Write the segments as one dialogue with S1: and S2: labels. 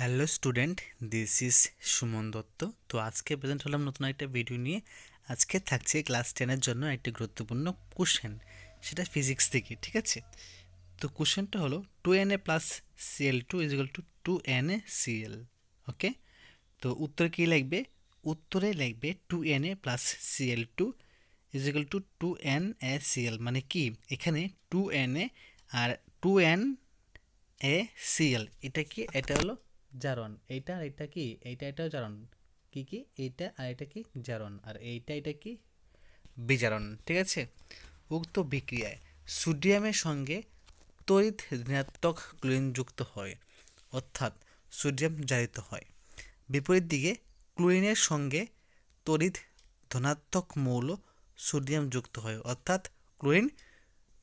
S1: Hello student, this is Suman Dutta. তো আজকে present হলাম নতুন একটা ভিডিও নিয়ে। আজকে থাকছে ক্লাস 10-এর জন্য একটি গুরুত্বপূর্ণ কোশ্চেন, সেটা ফিজিক্স থেকে। ঠিক আছে, তো কোশ্চেনটা হলো 2Na plus Cl2 is equal to 2NaCl। ওকে, তো উত্তর কী লিখবে? উত্তরে লিখবে 2Na plus Cl2 is equal to 2NaCl। মানে কি, এখানে 2Na আর 2NaCl, এটা কি? এটা হলো জারণ। এইটা আর এটা কি? এটাও জারণ। কি কি? এইটা আর এটা কি? জারণ। আর এটা কি? বিজারণ। ঠিক আছে, উক্ত বিক্রিয়ায় সোডিয়ামের সঙ্গে তড়িৎ ঋণাত্মক ক্লোরিন যুক্ত হয়, অর্থাৎ সোডিয়াম জারিত হয়। বিপরীত দিকে ক্লোরিনের সঙ্গে তড়িৎ ধনাত্মক মৌল সোডিয়াম যুক্ত হয়, অর্থাৎ ক্লোরিন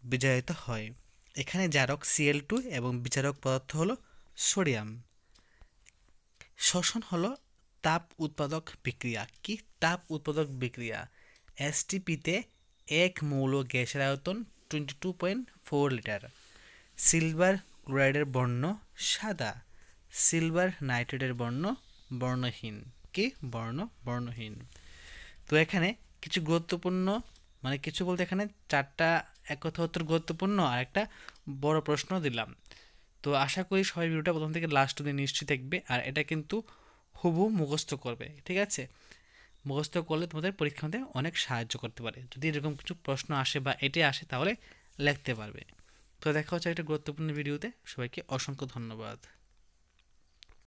S1: বিজারিত হয়। এখানে জারক Cl2 এবং বিচারক পদার্থ হলো সোডিয়াম। শ্বসন হলো তাপ উৎপাদক বিক্রিয়া। কি তাপ উৎপাদক বিক্রিয়া? এসটিপিতে এক মৌল গ্যাসের আয়তন 22.4 লিটার। সিলভার ক্লোরাইডের বর্ণ সাদা, সিলভার নাইট্রেটের বর্ণ বর্ণহীন। কি বর্ণহীন। তো এখানে কিছু গুরুত্বপূর্ণ, মানে কিছু বলতে এখানে চারটা এক কথা উত্তর গুরুত্বপূর্ণ আর একটা বড় প্রশ্ন দিলাম। তো আশা করি সবাই ভিডিওটা প্রথম থেকে লাস্ট অবধি নিশ্চয়ই দেখবে, আর এটা কিন্তু হুবহু মুখস্থ করবে। ঠিক আছে, মুখস্থ করলে তোমাদের পরীক্ষাতে অনেক সাহায্য করতে পারে। যদি এরকম কিছু প্রশ্ন আসে বা এটাই আসে তাহলে লিখতে পারবে। তো দেখা হচ্ছে একটা গুরুত্বপূর্ণ ভিডিওতে। সবাইকে অসংখ্য ধন্যবাদ।